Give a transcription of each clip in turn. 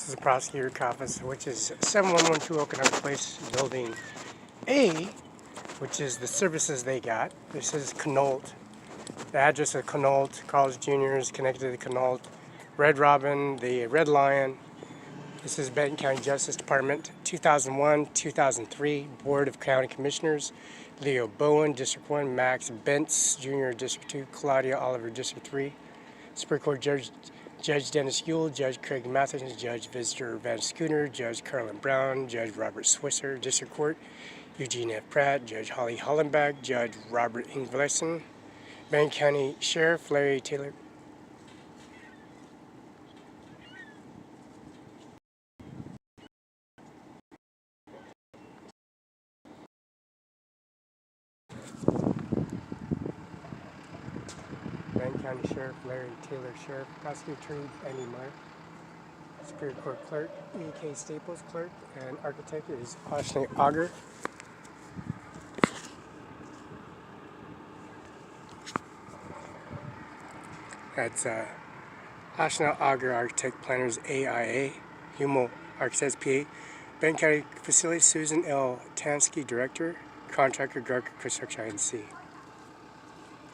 This is the prosecutor's office, which is 7112 Okanagan Place, Building A, which is the services they got. This is Connaught. The address of Connaught, College Juniors, connected to Connaught, Red Robin, the Red Lion. This is Benton County Justice Department, 2001-2003, Board of County Commissioners, Leo Bowen, District 1, Max Bentz, Jr., District 2, Claudia Oliver, District 3, Superior Court Judge Dennis Yule, Judge Craig Matheson, Judge Visitor Van Schooner, Judge Carolyn Brown, Judge Robert Swisser, District Court, Eugene F. Pratt, Judge Holly Hollenbach, Judge Robert Ingvesen, Benton County Sheriff Larry Taylor. Benton County Sheriff Larry Taylor, Sheriff, Prosecutor Andy Meyer, Superior Court Clerk E.K. Staples, Clerk, and Architect is Ashley Auger. That's Ashley Auger, Architect Planners AIA, Hummel Architects PA, Benton County Facilities Susan L. Tansky, Director, Contractor Garker Construction INC.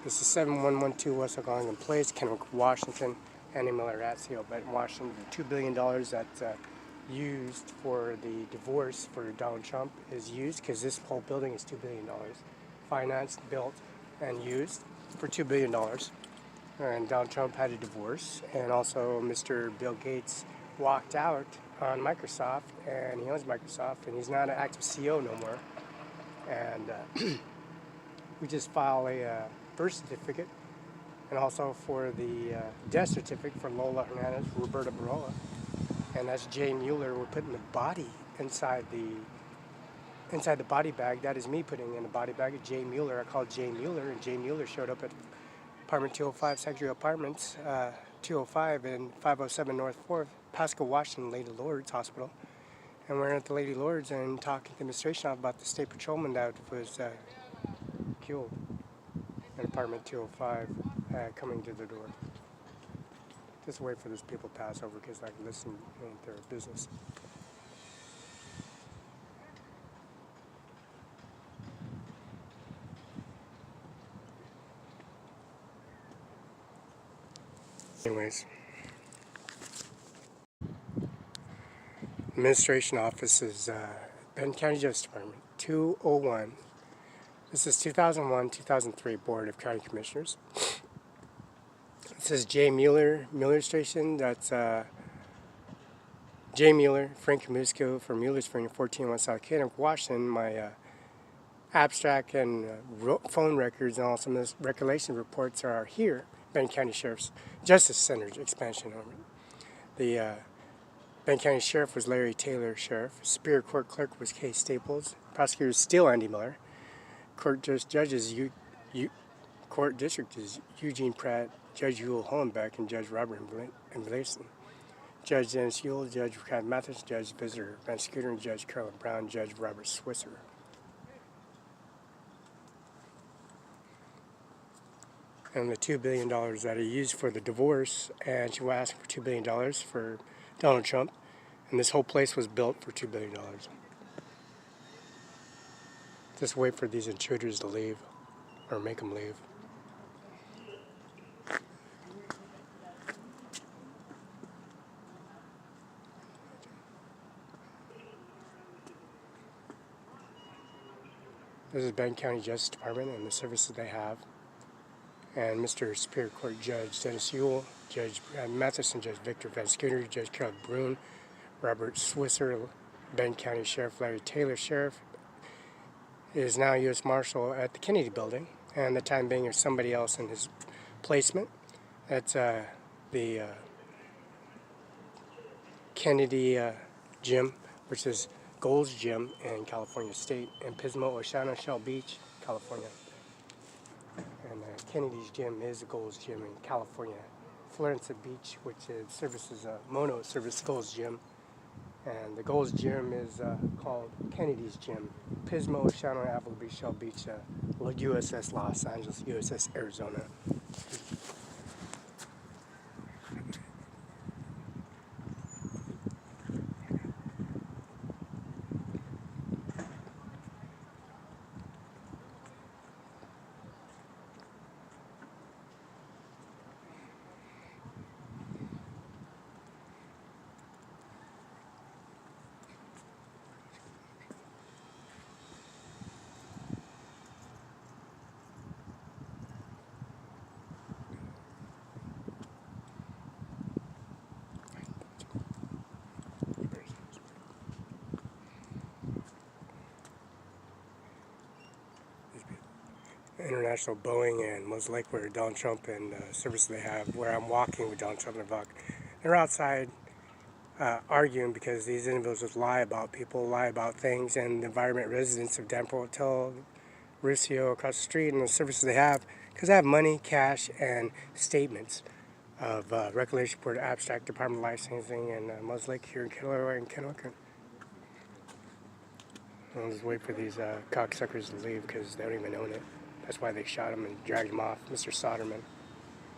This is 7112 West.WA.GOV Place, Kennewick, Washington. Andy Miller, Ratio, Benton, Washington. $2 billion that's used for the divorce for Donald Trump is used because this whole building is $2 billion. Financed, built, and used for $2 billion. And Donald Trump had a divorce, and also Mr. Bill Gates walked out on Microsoft, and he owns Microsoft, and he's not an active CEO no more. And we just filed a birth certificate, and also for the death certificate for Lola Hernandez, Roberta Barela, and that's Jay Mueller. We're putting the body inside the body bag. That is me putting in the body bag of Jay Mueller. I called Jay Mueller, and Jay Mueller showed up at Apartment 205, Secretary Apartments, 205 and 507 North 4th, Pasco, Washington, Lady Lourdes Hospital. And we're at the Lady Lourdes and talking to the administration about the state patrolman that was killed in Apartment 205. Coming to the door. Just wait for these people to pass over because I can listen to their business. Anyways, administration office is Benton County Justice Department, 201. This is 2001-2003 Board of County Commissioners. This is Jay Mueller Station. That's Jay Mueller, Frank Musco from Mueller Spring, 14 West South Kennewick, Washington. My abstract and phone records and all some of the recollection reports are here. Benton County Sheriff's Justice Center expansion. The Benton County Sheriff was Larry Taylor, Sheriff. Superior Court Clerk was Kay Staples. Prosecutor is still Andy Miller. Court Judges Court District is Eugene Pratt, Judge Yule Hollenbeck, and Judge Robert Ingvesen. Judge Dennis Yule, Judge Craig Matheson, Judge Visitor Van Schooner, and Judge Carolyn Brown, Judge Robert Swisser. And the $2 billion that he used for the divorce, and she was asking for $2 billion for Donald Trump, and this whole place was built for $2 billion. Just wait for these intruders to leave, or make them leave. This is Benton County Justice Department and the services they have. And Mr. Superior Court Judge Dennis Yule, Judge Matheson, Judge Victor Van Schooner, Judge Carol Brune, Robert Swisser, Benton County Sheriff Larry Taylor, Sheriff, is now U.S. Marshal at the Kennedy Building, and the time being there's somebody else in his placement. That's the Kennedy Gym, which is Gold's Gym in California State, in Pismo, Oceano, Shell Beach, California. And Kennedy's Gym is the Gold's Gym in California. Florence Beach, which services Mono Service Gold's Gym. And the Gold's Gym is called Kennedy's Gym. Pismo, Oceano, Avila Beach, Shell Beach, USS Los Angeles, USS Arizona. International Boeing and Mos Lake, where Donald Trump and services they have, where I'm walking with Donald Trump and Ivanka. They're outside arguing because these individuals lie about people, lie about things, and the environment residents of Danforth Hotel, Ruscio across the street, and the services they have, because they have money, cash, and statements of Regulation Board Abstract, Department of Licensing, and Mos Lake here in Kilroy and Kennewick. I'll just wait for these cocksuckers to leave because they don't even own it. That's why they shot him and dragged him off. Mr. Soderman.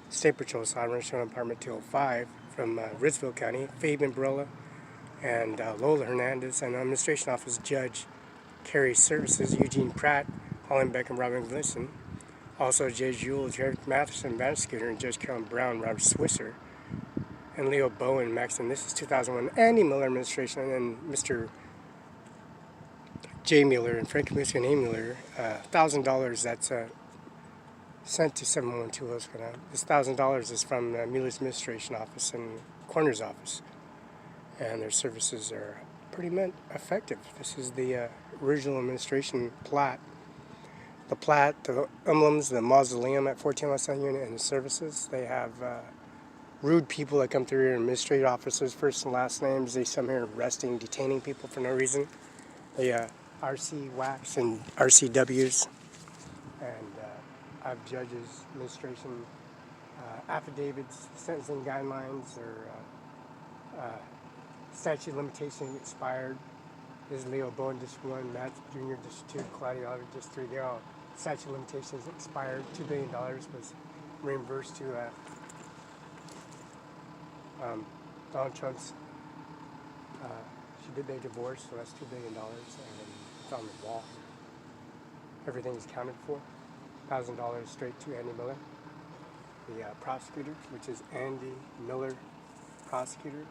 State Patrol Soderman, showing Apartment 205 from Ritzville County. Fabian Barela and Lola Hernandez. And Administration Office Judge Carrie Services, Eugene Pratt, Holland Beckham, Robin Glisson. Also Jay Jewell, Jared Matheson, Van Scooter, and Judge Carolyn Brown, Robert Swisser. And Leo Bowen, Maxon. This is 2001. Andy Miller Administration. And then Mr. J. Mueller and Frank Kaminsky and A. Mueller, $1,000 that's sent to 712. This $1,000 is from Mueller's Administration Office and Coroner's Office, and their services are pretty effective. This is the original administration plat. The plat, the emblems, the mausoleum at 14 West End Unit, and the services. They have rude people that come through here, administrative officers, first and last names. They come here arresting, detaining people for no reason. They RC WACs and RCWs, and I have judges, administration, affidavits, sentencing guidelines, or statute of limitations expired. This is Leo Bowen, District 1, Matt Jr., District 2, Claudia Auditor, District 3. They all statute of limitations expired. $2 billion was reimbursed to Donald Trump's. She did their divorce, so that's $2 billion. And it's on the wall. Everything is counted for. $1,000 straight to Andy Miller, the prosecutor, which is Andy Miller, prosecuting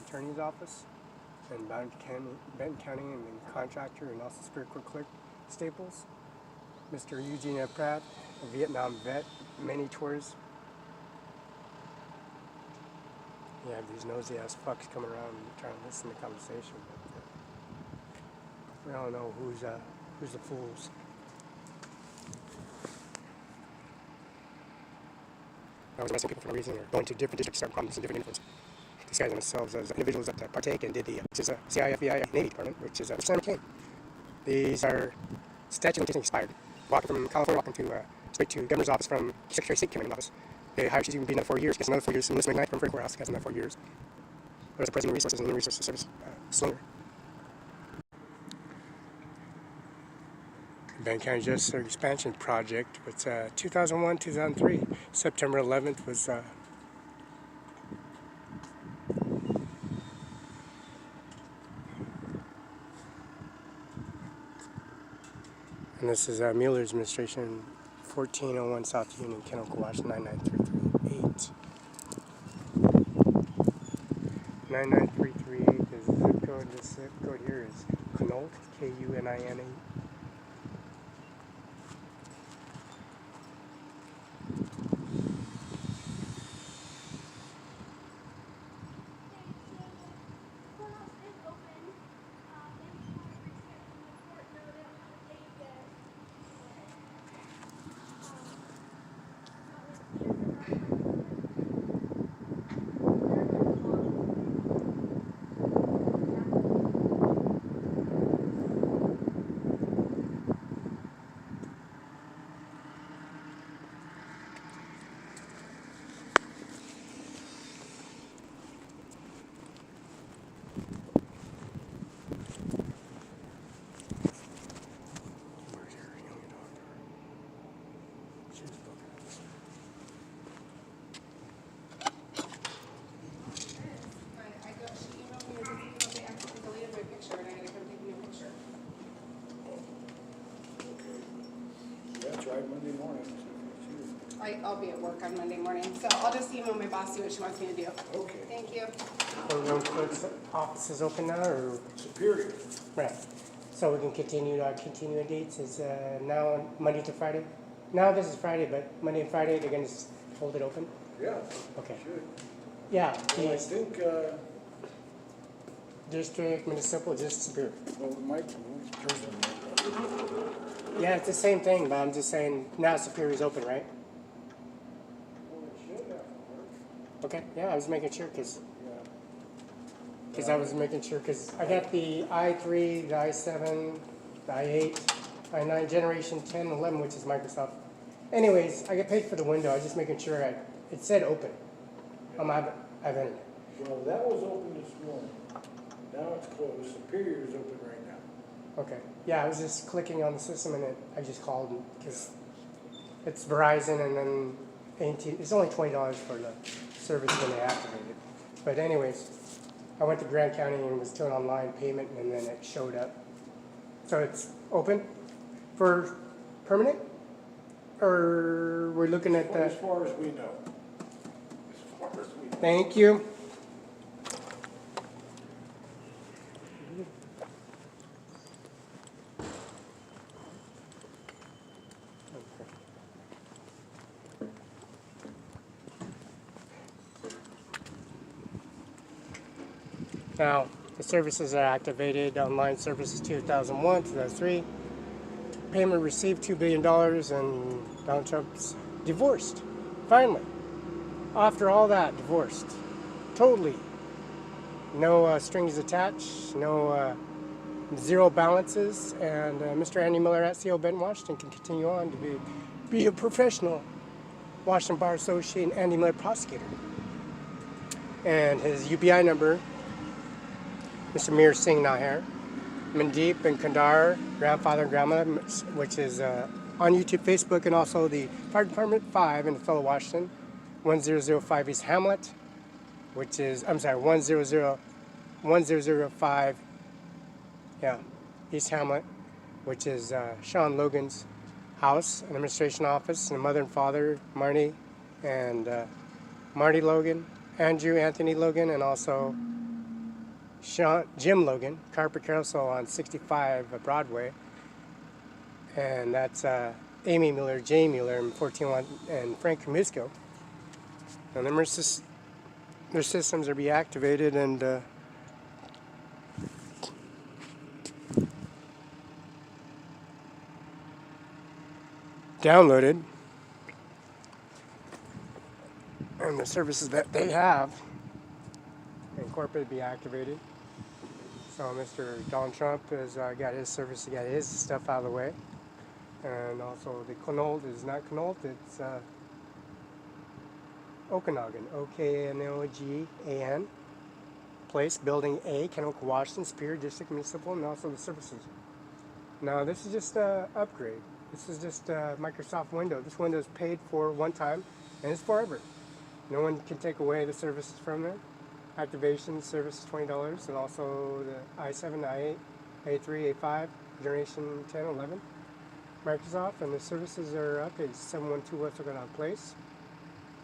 attorney's office, and Benton County, and then contractor, and also Superior Court clerk, Staples. Mr. Eugene F. Pratt, a Vietnam vet, many tours. You have these nosy ass fucks coming around and trying to listen to the conversation, but we don't know who's the fools. I was arresting people for no reason, or going to different districts, starting problems in different influences. Disguising themselves as individuals that partake and did the, which is a CIFEI Navy Department, which is Senator McCain. These are statute of limitations expired. Walking from California, walking to straight to governor's office from Secretary of State came in office. They hired she's even been there 4 years, gets another 4 years. Melissa McKnight from Frank Courthouse gets another 4 years. There's the President of Resources and Human Resources Service, Slinger. Benton County Justice Expansion Project, it's 2001-2003. September 11th was and this is Mueller's administration, 1401 South Union, Kennewick, 99338. 99338 is the zip code. This zip code here is Kunault, K-U-N-I-N-A. Monday morning. I'll be at work on Monday morning, so I'll just email my boss, see what she wants me to do. Okay. Thank you. Program clerk's office is open now, or? Superior. Right. So we can continue our continuing dates. Is now Monday to Friday? Now this is Friday, but Monday and Friday they're going to hold it open? Yeah. Okay. Should. Yeah. Well, I think, District, municipal, just Superior. well, Mike, President, Yeah, it's the same thing, but I'm just saying now Superior's open, right? Well, it should have to work. Okay, yeah, I was making sure because Yeah. I was making sure because I got the i3, the i7, the i8, i9 generation 10, 11, which is Microsoft. Anyways, I get paid for the window. I was just making sure it said open on my internet. Well, that was open this morning. Now it's closed. Superior's open right now. Okay. Yeah, I was just clicking on the system and I just called because it's Verizon and then AT&T. It's only $20 for the service when they activate it. But anyways, I went to Grand County and was doing online payment and then it showed up. So it's open for permanent? Or we're looking at As the... far as we know. As far as we know. Thank you. Now, the services are activated. Online services 2001, 2003. Payment received $2 billion and Donald Trump's divorced. Finally. After all that, divorced. Totally. No strings attached, no zero balances, and Mr. Andy Miller at CO Benton, Washington can continue on to be a professional Washington Bar Associate and Andy Miller prosecutor. And his UBI number, Mr. Ajmer Singh Nijjar, Mandeep and Kandar, grandfather and grandmother, which is on YouTube, Facebook, and also the Fire Department 5 in Othello, Washington, 1005 East Hamlet, which is, 1005, yeah, East Hamlet, which is Sean Logan's house, an administration office, and a mother and father, Marty and Marty Logan, Andrew Anthony Logan, and also Jim Logan, carpet carousel on 65 Broadway, and that's Amy Mueller, Jay Mueller, and 14 and Frank Comisco. And their systems are be activated and downloaded, and the services that they have incorporated be activated. So Mr. Donald Trump has got his service, he got his stuff out of the way. And also the Knoll is not Knoll, it's Okanagan, Okanogan place, Building A, Kennewick, Washington, Superior District Municipal, and also the services. Now this is just an upgrade. This is just Microsoft Windows. This window is paid for one time, and it's forever. No one can take away the services from there. Activation service is $20, and also the i7, i8, a3, a5, generation 10, 11. Microsoft, and the services are up. It's 712 West Okanagan Place.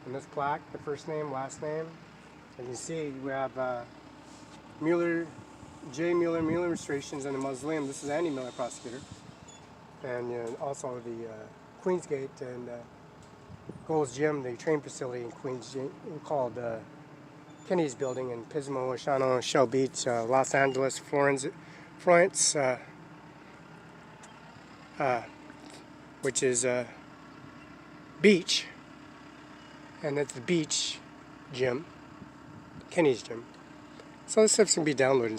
And this plaque, the first name, last name. As you can see, we have Mueller, J. Mueller, Mueller Restorations and the Mausoleum. This is Andy Miller, prosecutor. And also the Queensgate and Gold's Gym, the train facility in Queens, called Kennedy's Building in Pismo, Oceano, Shell Beach, Los Angeles, Florence, which is beach, and that's the beach gym, Kenny's Gym. So this stuff's going to be downloaded.